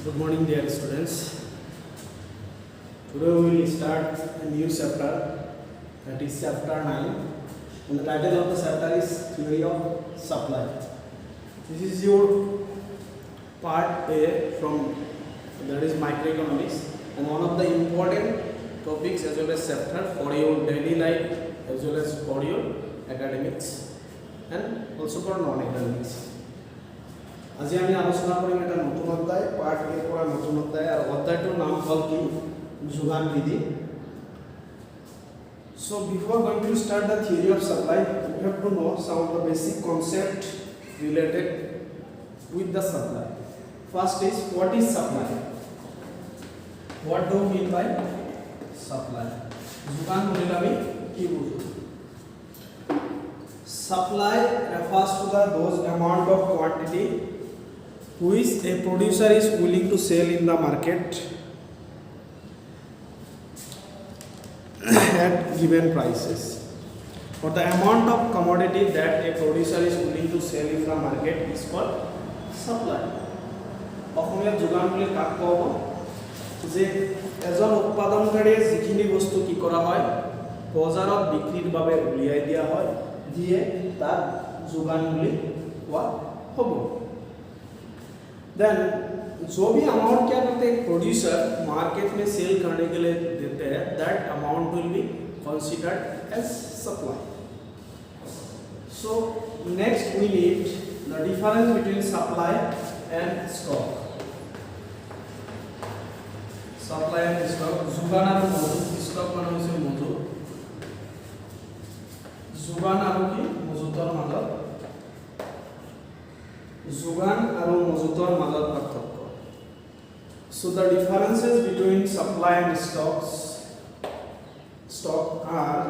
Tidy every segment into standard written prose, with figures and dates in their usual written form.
Good morning, dear students. Today we will start a new chapter, that is chapter 9, and the title of the chapter is Theory of Supply. This is your part A from, that is microeconomics, and one of the important topics as well as chapter for your daily life as well as for your academics and also for non-academics. আজি আমি আলোচনা কৰিম এটা নতুন অধ্যায় part এ পৰা নতুন অধ্যায় আর অধ্যায়টোৰ নাম হল কি যোগান বিধি So before going to start the theory of supply you have to know some of the basic concept related with the supply. First is what is supply? What do we mean by supply? যোগান বলিলে আমি কি বুঝো Supply refers to the those amount of quantity which a producer is willing to sell in the market at given prices, or the amount of commodity that a producer is willing to sell in the market is called supply. Asamiya যোগান বুলি কাক কব যে এজন উৎপাদনকাৰীয়ে যিখিনি বস্তু কি কৰা হয় বজাৰত বিক্ৰীৰ বাবে উলিয়াই দিয়া হয় দিয়ে তাক যোগান বুলি কোৱা হ'ব देन जो भी अमाउंट क्या करते हैं प्रोड्यूसर मार्केट में सेल करने के लिए देते हैं that amount will be considered as supply so next we need the difference between supply and stock supply and stock जुगान और मजूद स्टॉक माने হৈছে मजूद जुगान और की मजूदर মাজত যোগান আৰু মজুতৰ মাজত পাৰ্থক্য So the differences between supply and stock are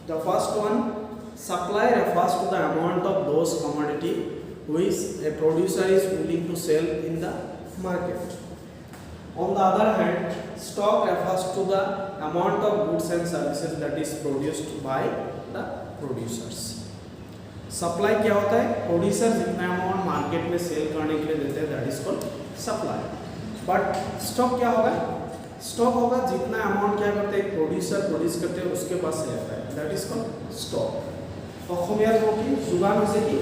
the first one supply refers to the amount of those commodity which a producer is willing to sell in the market. On the other hand stock refers to the amount of goods and services that is produced by the producers. Supply क्या होता है producer जितना amount market में cell करने के लिए देते हैं that is called supply but stock क्या होगा स्टॉक होगा जितना अमाउंट क्या करते हैं प्रोड्यूसर प्रोड्यूस करते हैं उसके पास से आता है दैट इज कॉल्ड स्टॉक অসমীয়াত কি যোগান হৈছে কি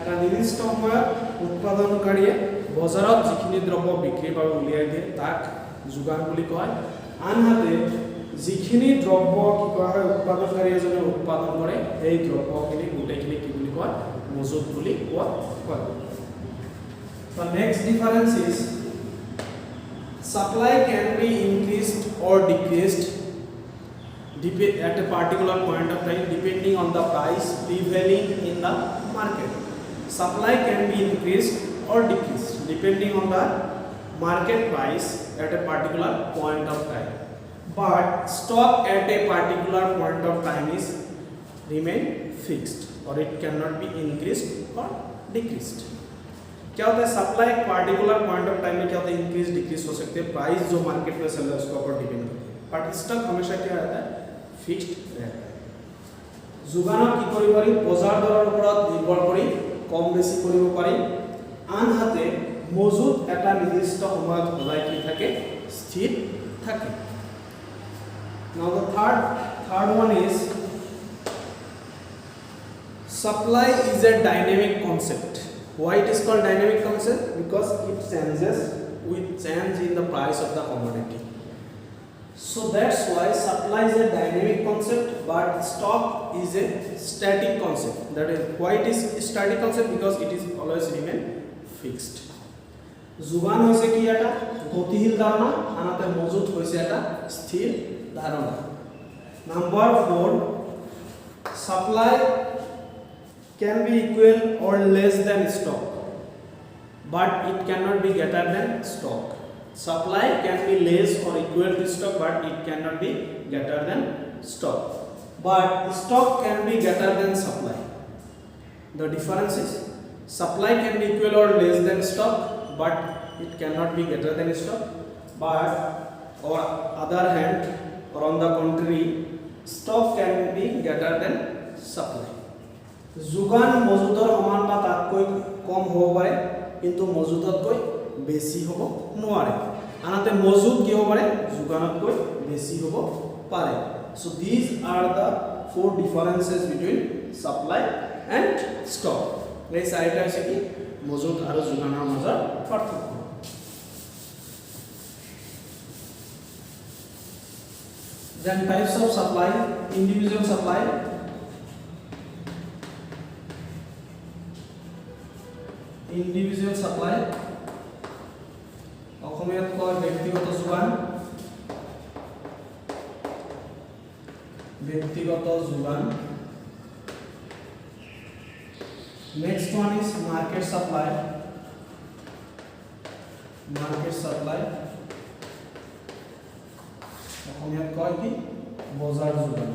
এটা নিৰ্দিষ্ট সময়ত উৎপাদনকাৰীয়ে বজাৰত যিখিনি দ্ৰব্য বিক্ৰীৰ বাবে উলিয়াই দিয়ে তাক যোগান বুলি কয় আনহাতে যিখিনি দ্ৰব্য কি কৰা হয় উৎপাদনকাৰী এজনে উৎপাদন কৰে এই দ্ৰব্যখিনি গোটেইখিনি কি বুলি কয় মজুত বুলি কোৱা হয় The next difference is supply can be increased or decreased at a particular point of time depending on the price prevailing in the market. Supply can be increased or decreased depending on the market price at a particular point of time. But stock at a particular point of time is remain fixed or it cannot be increased or decreased. क्या होता है supply एक particular point of time में क्या होता है increase decrease हो सकते हैं प्राइस जो मार्केट में चल रहा है उसके ऊपर डिपेंड करती है बट स्टॉक हमेशा क्या रहता है फिक्स्ड रहता है যোগানত কি কৰিব পাৰি বজাৰ দৰৰ ওপৰত নিৰ্ভৰ কৰি কম বেছি কৰিব পাৰি আনহাতে মজুত এটা নিৰ্দিষ্ট সময়ত সদায় কি থাকে স্থিৰ থাকে Now the third one is supply is a dynamic concept. Why it is called dynamic concept? Because it changes with change in the price of the commodity. So that's why supply is a dynamic concept, but stock is a static concept. That is why it is a static concept because it is always remain fixed. যোগান হৈছে কি এটা গতিশীল ধাৰণা আনহাতে মজুত হৈছে এটা স্থিৰ ধাৰণা Number 4 supply can be equal or less than stock but it cannot be greater than stock. Supply can be less or equal to stock but it cannot be greater than stock. But stock can be greater than supply. The difference is supply can be equal or less than stock but it cannot be greater than stock. But on other hand or on the contrary stock can be greater than supply. যোগান মজুদৰ সমান বা তাতকৈ কম হ'ব পাৰে কিন্তু মজুদতকৈ বেছি হ'ব নোৱাৰে আনহাতে মজুত কি হ'ব পাৰে যোগানতকৈ বেছি হ'ব পাৰে so these are the four differences between supply and stock এই চাৰিটা হৈছে কি মজুত আৰু যোগানৰ মাজৰ পাৰ্থক্য then types of supply individual supply অসমীয়াত কয় ব্যক্তিগত যোগান next one is market supply অসমীয়াত কয় কি বজাৰ যোগান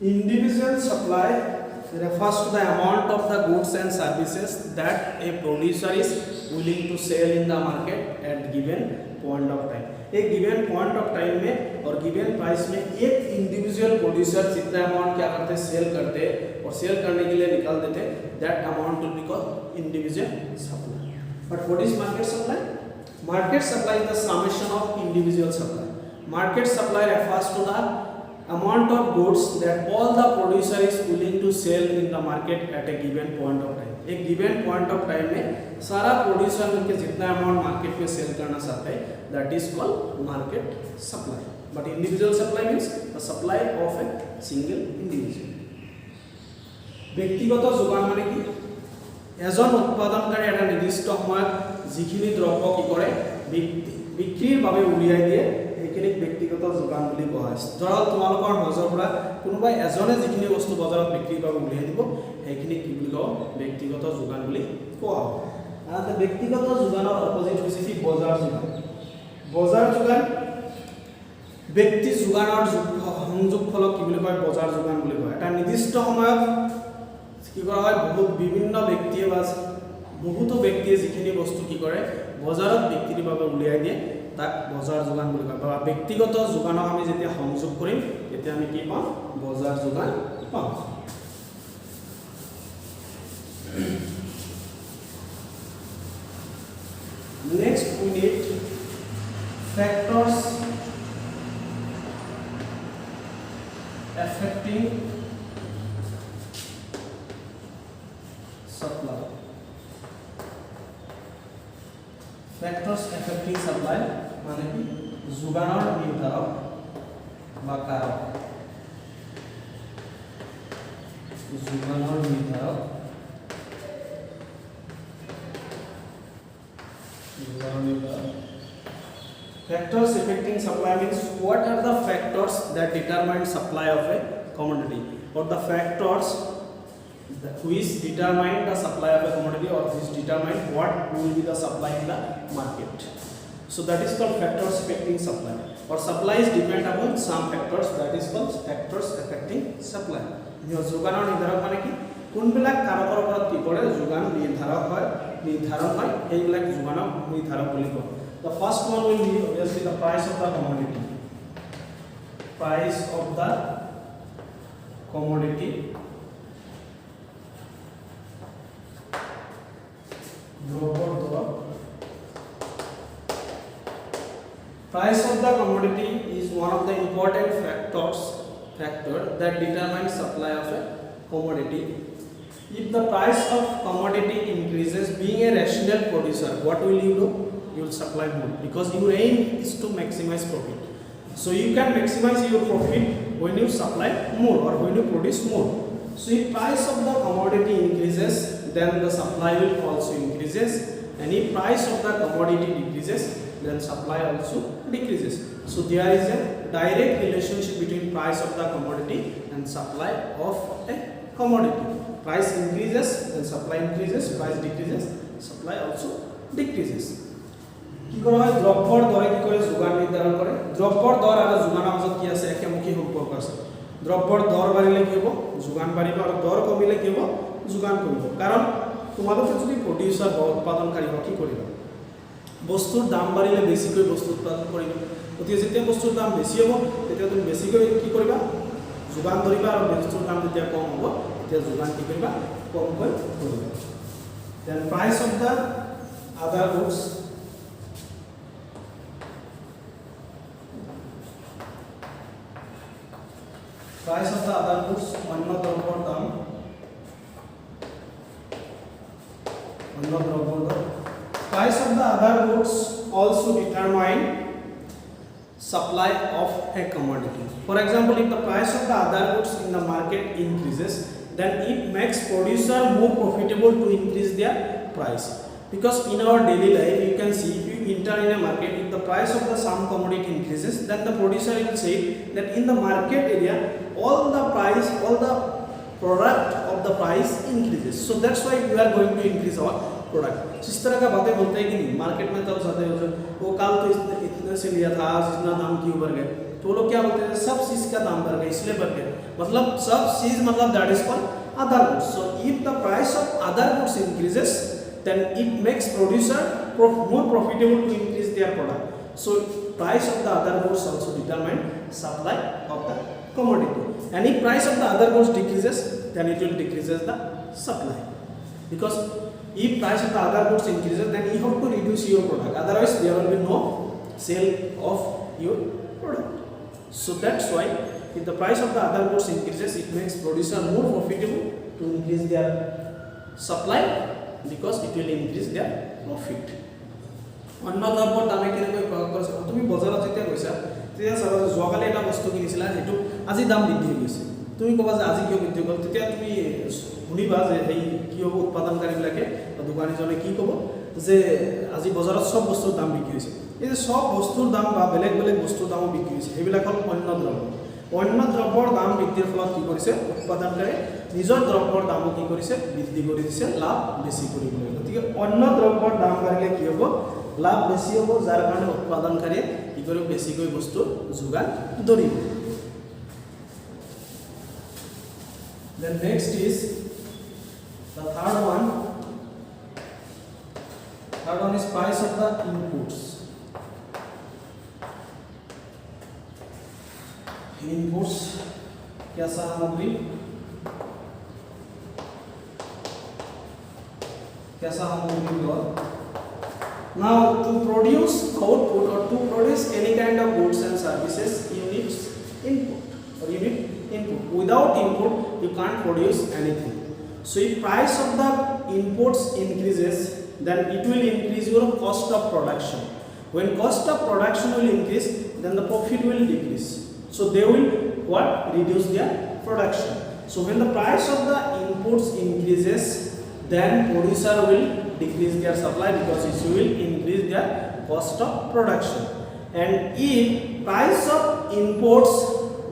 individual supply refers to the amount of the goods and services that a producer is willing to sell in the market at given point of time एक given point of time में और given price में एक individual producer जितना amount क्या करते हैं cell करते और सेल करने के लिए निकाल देते that amount will be called individual supply but what is market supply is the summation of individual supply market supply refers to the amount of goods that all the producer is willing to sell in the market at a given point of time एक given point of time में सारा producer मिलकर जितना amount market में cell करना चाहता है that is called market supply but individual supply means the supply of a single individual ব্যক্তিগত যোগান মানে কি এজন উৎপাদনকাৰী এটা নিৰ্দিষ্ট সময়ত যিখিনি দ্ৰব্য কি কৰে বিক্ৰীৰ বাবে উলিয়াই দিয়ে এইখিনিক ব্যক্তিগত যোগান বুলি কোৱা হয় ধৰক তোমালোকৰ মাজৰ পৰা কোনোবাই এজনে যিখিনি বস্তু বজাৰত বিক্ৰীৰ বাবে উলিয়াই দিব সেইখিনি কি বুলি কওঁ ব্যক্তিগত যোগান বুলি কোৱা হয় আনহাতে ব্যক্তিগত যোগানৰ অপজিট হৈছে কি বজাৰ যোগান ব্যক্তি যোগানৰ সংযোগ ফলক কি বুলি কয় বজাৰ যোগান বুলি কয় এটা নিৰ্দিষ্ট সময়ত কি কৰা হয় বিভিন্ন ব্যক্তিয়ে বা বহুতো ব্যক্তিয়ে যিখিনি বস্তু কি কৰে বজাৰত বিক্ৰীৰ বাবে উলিয়াই দিয়ে তাক বজাৰ যোগান বুলি কয় বা ব্যক্তিগত যোগানক আমি যেতিয়া সংযোগ কৰিম তেতিয়া আমি কি পাম বজাৰ যোগান পাম next we need factors affecting supply মানে কি যোগানৰ নিৰ্ধাৰক বা কাৰক factors affecting supply means what are the factors that determine supply of a commodity or the factors which determine the supply of a commodity or which determine what will be the supply in the market so that is called factors affecting supply or supply is depend upon some factors that is called factors affecting supply যোগানৰ নিৰ্ধাৰক মানে কি কোনবিলাক কাৰকৰ ওপৰত কি কৰে যোগান নিৰ্ধাৰণ হয় এইবিলাক যোগানৰ নিৰ্ধাৰক বুলি কয় the first one will be obviously the price of the commodity price of the commodity is one of the important factor that determines supply of a commodity if the price of commodity increases being a rational producer what will you do you will supply more because your aim is to maximize profit so you can maximize your profit when you supply more or when you produce more so if price of the commodity increases then the supply will also increases and if price of the commodity decreases then supply also decreases so there is a direct relationship between price of the commodity and supply of a commodity price increases then supply increases price decreases supply also decreases কি কৰা হয় দ্ৰব্যৰ দৰে কি কৰে যোগান নিৰ্ধাৰণ কৰে দ্ৰব্যৰ দৰ আৰু যোগানৰ মাজত কি আছে একেমুখী সম্পৰ্ক আছে দ্ৰব্যৰ দৰ বাঢ়িলে কি হ'ব যোগান বাঢ়িব আৰু দৰ কমিলে কি হ'ব যোগান কমিব কাৰণ তোমালোকে যদি প্ৰডিউচাৰ বা উৎপাদনকাৰী হয় কি কৰিবা বস্তুৰ দাম বাঢ়িলে বেছিকৈ বস্তু উৎপাদন কৰিবা গতিকে যেতিয়া বস্তুৰ দাম বেছি হ'ব তেতিয়া তুমি বেছিকৈ কি কৰিবা যোগান ধৰিবা আৰু বস্তুৰ দাম যেতিয়া কম হ'ব তেতিয়া যোগান কি কৰিবা কমকৈ কৰিবা দেন প্ৰাইস অফ দা আদাৰ goods price of the other goods অন্য দ্রব্যৰ দাম price of the other goods also determine supply of a commodity. For example, if the price of the other goods in the market increases, then it makes producer more profitable to increase their price. Because in our daily life, you can see if you enter in a market, if the price of the some commodity increases, then the producer will say that in the market area, all the product of the price increases. So that's why we are going to increase our product. इस तरह का बातें बोलते हैं कि नहीं market में तब जाते हो वो कल तो इतने से लिया था आज इतना दाम क्यों बढ़ गए तो वो लोग क्या बोलते हैं सब चीज का दाम बढ़ गया इसलिए बढ़ गया मतलब सब चीज मतलब that is called other goods so if the price of other goods increases then it makes producer more profitable to increase their product. So price of the other goods also determine supply of the commodity. And if price of the other goods decreases, then it will decreases the supply. Because if price of the other goods increases, then you have to reduce your product. Otherwise, there will be no sale of your product. So that's why if the price of the other goods increases, it makes producer more profitable to increase their supply. Because it will increase their profit. অন্য দ্ৰব্যৰ দামে কেনেকৈ প্ৰভাৱ কৰিছে তুমি বজাৰত যেতিয়া গৈছা তেতিয়া চাবা যোৱাকালি এটা বস্তু কিনিছিলা সেইটো আজি দাম বৃদ্ধি হৈ গৈছে তুমি ক'বা যে আজি কিয় বৃদ্ধি হ'ল তেতিয়া তুমি শুনিবা যে এই কি হ'ব উৎপাদনকাৰীবিলাকে বা দোকানীজনে কি ক'ব যে আজি বজাৰত সব বস্তুৰ দাম বৃদ্ধি হৈছে এই যে সব বস্তুৰ দাম বা বেলেগ বেলেগ বস্তুৰ দামো বৃদ্ধি হৈছে সেইবিলাক হ'ল অন্য দ্ৰব্যৰ দাম বৃদ্ধিৰ ফলত কি কৰিছে উৎপাদনকাৰী নিজৰ দ্ৰব্যৰ দামো কি কৰিছে বৃদ্ধি কৰি দিছে লাভ বেছি কৰিবলৈ গতিকে অন্য দ্ৰব্যৰ দাম বাঢ়িলে কি হ'ব লাভ বেছি হ'ব যাৰ কাৰণে উৎপাদনকাৰীয়ে কি কৰিব বেছিকৈ বস্তু যোগান ধৰিব then next is the third one is price of the inputs क्या सामग्री now to produce output or to produce any kind of goods and services you need input without input you can't produce anything so if price of the inputs increases then it will increase your cost of production when cost of production will increase then the profit will decrease so they will reduce their production so when the price of the inputs increases then producer will decrease their supply because it will increase their cost of production and if price of imports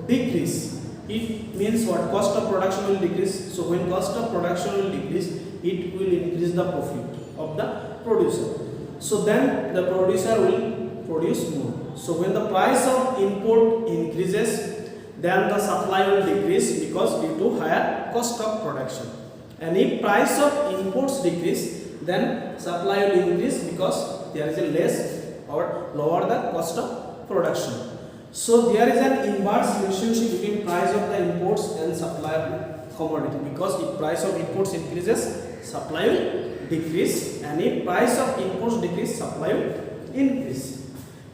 decrease it means what cost of production will decrease so when cost of production will decrease it will increase the profit of the producer so then the producer will produce more so when the price of input increases then the supply will decrease because due to higher cost of production and if price of inputs decrease then supply will increase because there is a less or lower the cost of production so there is an inverse relationship between price of the imports and supply of commodity because if price of imports increases supply will decrease and if price of imports decrease supply will increase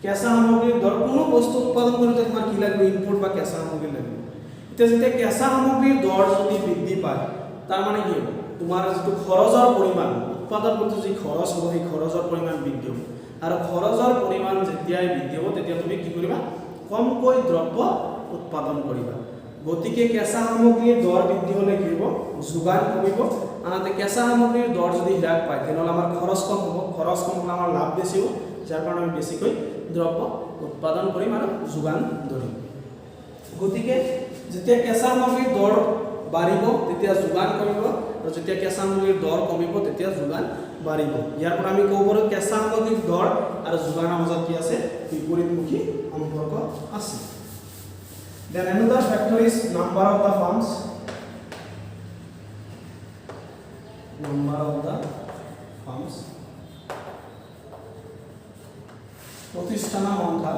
কেঁচা সামগ্ৰীৰ দৰ কোনো বস্তু উৎপাদন কৰোঁতে তোমাৰ কি লাগিব ইনপুট বা কেঁচা সামগ্ৰী লাগিব এতিয়া যেতিয়া কেঁচা সামগ্ৰীৰ দৰ যদি বৃদ্ধি পায় তাৰ মানে কি হ'ব তোমাৰ যিটো খৰচৰ পৰিমাণ উৎপাদন কৰোঁতে যি খৰচ হ'ব সেই খৰচৰ পৰিমাণ বৃদ্ধি হ'ব আৰু খৰচৰ পৰিমাণ যেতিয়াই বৃদ্ধি হ'ব তেতিয়া তুমি কি কৰিবা কমকৈ দ্ৰব্য উৎপাদন কৰিবা গতিকে কেঁচা সামগ্ৰীৰ দৰ বৃদ্ধি হ'লে কি হ'ব যোগান কমিব আনহাতে কেঁচা সামগ্ৰীৰ দৰ যদি হ্ৰাস পায় তেনেহ'লে আমাৰ খৰচ কম হ'ব খৰচ কম হ'লে আমাৰ লাভ বেছি হ'ব যাৰ কাৰণে আমি বেছিকৈ দ্ৰব্য উৎপাদন কৰিম আৰু যোগান ধৰিম গতিকে যেতিয়া কেঁচা সামগ্ৰীৰ দৰ বাঢ়িব তেতিয়া যোগান কমিব আৰু যেতিয়া কেঁচা সামগ্ৰীৰ দৰ কমিব তেতিয়া যোগান বাঢ়িব ইয়াৰ পৰা আমি ক'ব পাৰোঁ কেঁচা সামগ্ৰীৰ দৰ আৰু যোগানৰ মাজত কি আছে বিপৰীতমুখী সম্পৰ্ক আছে then another factor is number of the firms প্রতিষ্ঠানৰ সংখ্যা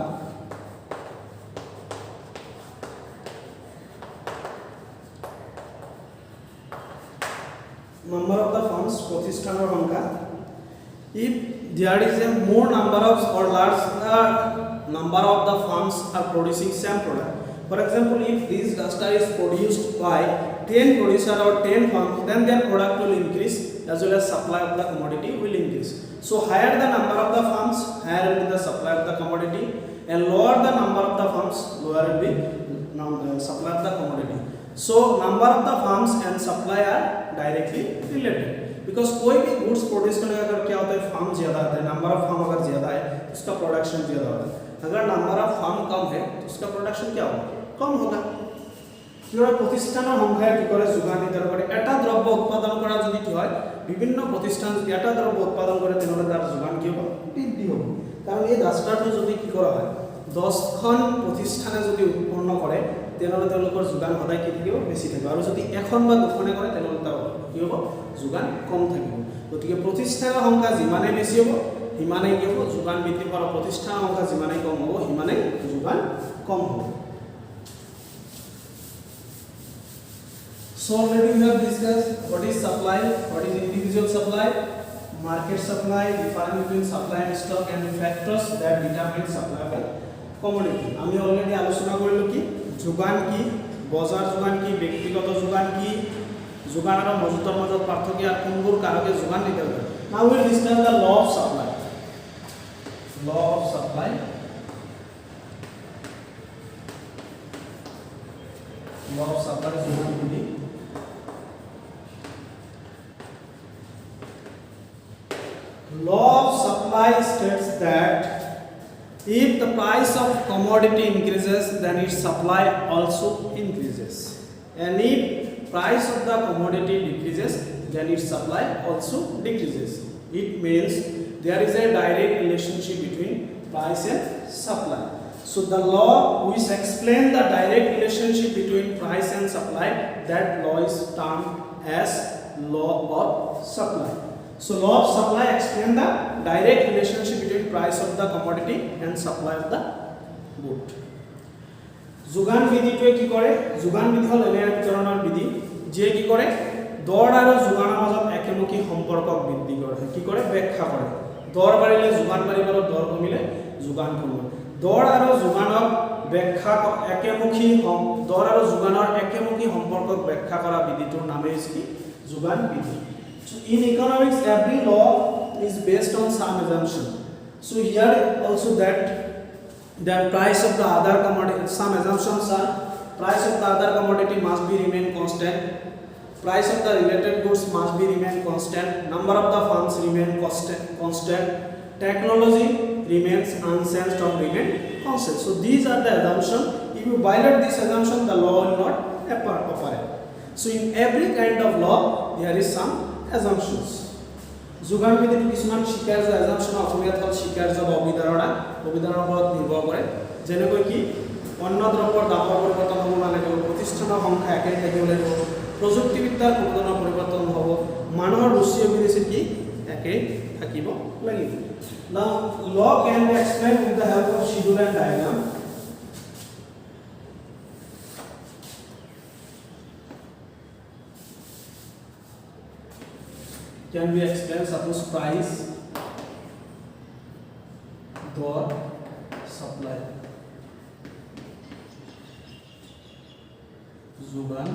number of the firms প্রতিষ্ঠানের সংখ্যা if there is a more number of or larger number of the firms are producing same product. For example, if this duster is produced by 10 producer or 10 firms, then their product will increase as well as supply of the commodity will increase. So higher the number of the firms, higher will be the supply of the commodity, and lower the number of the firms, lower will be supply of the commodity. So number of the firms and supply are directly related. Because कोई भी goods produce करने का अगर क्या होता है farm ज़्यादा आता है, नंबर ऑफ फार्म अगर ज़्यादा है तो उसका प्रोडक्शन ज़्यादा होगा, अगर नंबर ऑफ फार्म कम है तो उसका प्रोडक्शन क्या होगा, कम होगा। কিভাবে প্রতিষ্ঠানের সংখ্যায় কি করে যোগান নির্ধারণ করে, এটা দ্রব্য উৎপাদন করা যদি কি হয় বিভিন্ন প্রতিষ্ঠান যদি এটা দ্রব্য উৎপাদন করে তেনেহলে তার যোগান কি হবে, বৃদ্ধি হবে। কারণ এই রাষ্ট্রটো যদি কি করা হয় 10খন প্ৰতিষ্ঠানে যদি উৎপন্ন কৰে তেনেহলে তেওঁলোকৰ যোগান সদায় কি থাকিব, বেছি থাকিব। আৰু যদি এখন বা দুখনে কৰে তেনেহলে তাৰ কি হ'ব, যোগান কম থাকিব। গতিকে প্ৰতিষ্ঠানৰ সংখ্যা যিমানে বেছি হ'ব সিমানেই কি হ'ব, যোগান বৃদ্ধি পাব। প্ৰতিষ্ঠানৰ সংখ্যা যিমানেই কম হ'ব সিমানেই যোগান কম হ'ব। So already we have discussed what is supply, what is individual supply, market supply, difference between supply and stock, and factors that determine supply of commodity. আমি অলরেডি আলোচনা কৰিলো কি যোগান কি, বজাৰ যোগান কি, ব্যক্তিগত যোগান কি, যোগান আৰু মজুতৰ মাজত পাৰ্থক্য আৰু কোনবোৰ কাৰকে যোগান নিৰ্ধাৰণ কৰে। Now we will discuss the law of supply. Law of supply. Law of supply যোগান বিধি। Law of supply states that if the price of commodity increases, then its supply also increases, and if price of the commodity decreases, then its supply also decreases. It means there is a direct relationship between price and supply. So the law which explains the direct relationship between price and supply, that law is termed as law of supply. So law of supply explains the direct relationship between price of the commodity and supply of the good. যোগান বিধিটোৱে কি কৰে, যোগান বিধি হল এনে এক ধৰণৰ বিধি যে কি কৰে দৰ আৰু যোগানৰ মাজত একেমুখী সম্পৰ্কক বৃদ্ধি কৰে, কি কৰে ব্যাখ্যা কৰে। দৰ বাঢ়িলে যোগান বাঢ়িব আৰু দৰ কমিলে যোগান কমিব। দৰ আৰু যোগানৰ ব্যাখ্যা একেমুখী দৰ আৰু যোগানৰ একেমুখী সম্পৰ্কক ব্যাখ্যা কৰা বিধিটোৰ নামে কি যোগান বিধি। So in economics, every law is based on some assumption. So here also that price of the other commodity, some assumptions are price of the other commodity must be remain constant, price of the related goods must be remain constant, number of the firms remain constant, technology remains unchanged or remain constant. So these are the assumptions. If you violate this assumption, the law will not operate. So in every kind of law, there is some assumptions. যোগান বিধিটো কিছুমান স্বীকাৰ্য assumption অসমীয়াত হ'ল স্বীকাৰ্য বা অভিধাৰণা, অভিধাৰণাৰ ওপৰত নিৰ্ভৰ কৰে। যেনেকৈ কি অন্য দ্ৰব্যৰ দামৰ পৰিৱৰ্তন হ'ব নালাগিব, প্ৰতিষ্ঠানৰ সংখ্যা একেই থাকিব লাগিব, প্ৰযুক্তিবিদ্যাৰ কোনো ধৰণৰ পৰিৱৰ্তন নহ'ব, মানুহৰ ৰুচি অভিৰুচি কি একেই থাকিব লাগিব। Now law can be explained with the help of schedule and diagram. Can be explained, suppose price, door, supply, যোগান,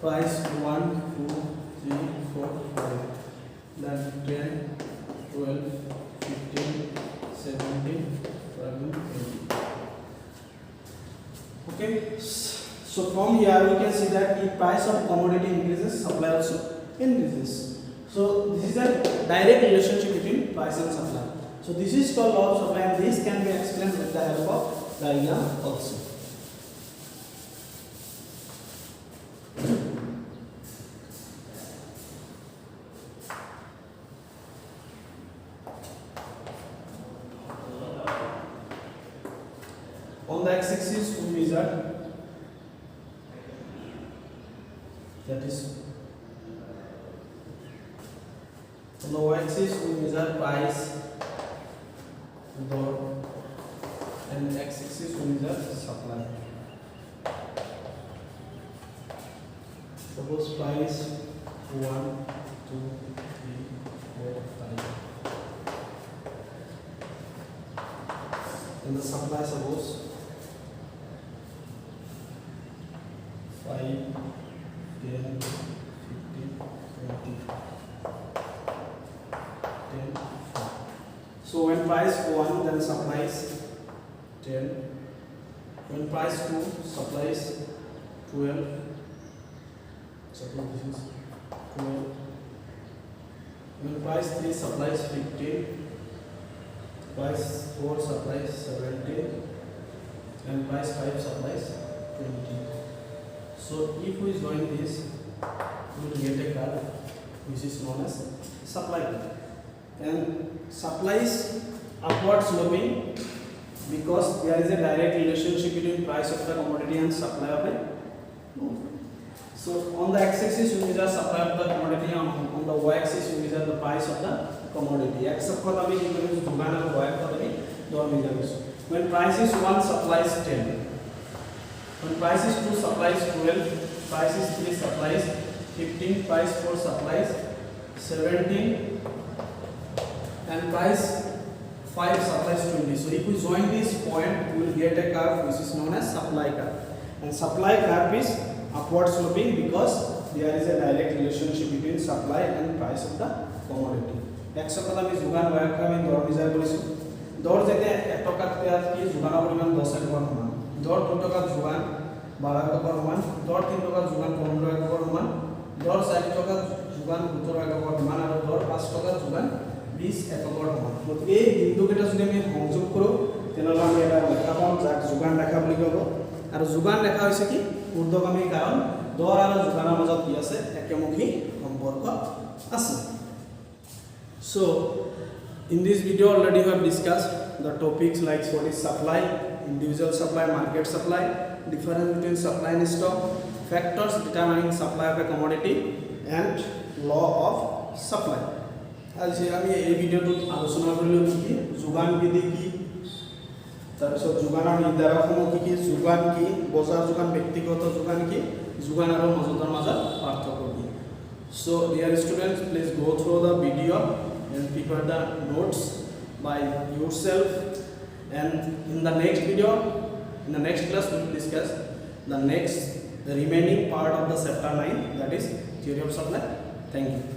price 1, 2, 3, 4, 5, then 10, 12, 15, 17, 18. Okay. So from here we can see that if price of commodity increases, supply also increases. So this is a direct relationship between price and supply. So this is called law of supply, and this can be explained with the help of diagram also. On the x-axis we measure, that is on the y-axis we measure price, door, and x-axis we measure supply. suppose price 1 2 3 4 5, and the supply suppose 5 10 15 20 10 5. So when price 1, then supply is 10. When price 2, supply is 12. Suppose this is 12. When price 3, supply is 15. Price 4, supply is 17. And price 5, supply is 20. So if we join this, we will get a curve which is known as supply curve. And supply is upward sloping because there is a direct relationship between price of the commodity and supply of it. So on the x-axis you measure supply of the commodity, on the y-axis you measure the price of the commodity. X of the means demand and y of the measure. When price is 1, supply is 10. When price is 2, supply is 12. Price is 3, supply is 15. Price 4, supply is 17. And price 5, supply is 20. So if we join this point, we will get a curve which is known as supply curve. And supply curve is upward sloping because there is a direct relationship between supply and price of the commodity. X of the যোগান বায়ক আমি দর বিচার কৰিছো। দর যেতে 1 টাকাত কি যোগানৰ পৰিমাণ 10 টাকাৰ সমান। দর 2 টাকাত যোগান 12 টাকাৰ সমান। দর 3 টাকাত যোগান 15 টাকাৰ সমান। দর 4 টাকাত যোগান 17 টাকাৰ সমান আৰু দর 5 টাকাত যোগান 20 এককৰ সমান। গতিকে এই বিন্দুকেইটা যদি আমি সংযোগ কৰোঁ তেনেহ'লে আমি এটা ৰেখা পাম যাক যোগান ৰেখা বুলি ক'ব। আৰু যোগান ৰেখা হৈছে কি ঊৰ্ধ্বগামী কাৰণ দৰ আৰু যোগানৰ মাজত কি আছে একমুখী সম্পৰ্ক আছে। So in this video already we have discussed the topics like what is supply, individual supply, market supply, difference between supply and stock, factors determining supply of a commodity and law of supply. আজি আমি এই ভিডিওটোত আলোচনা কৰিলো কি যোগান বিধি কি, তাৰপিছত যোগানৰ নিৰ্ধাৰকসমূহ কি কি, যোগান কি, বজাৰ যোগান, ব্যক্তিগত যোগান কি, যোগান আৰু মজুতৰ মাজত পাৰ্থক্য কি। So dear students, please go through the video and prepare the notes by yourself, and in the next video, in the next class we will discuss the remaining part of the chapter 9, that is theory of supply. Thank you.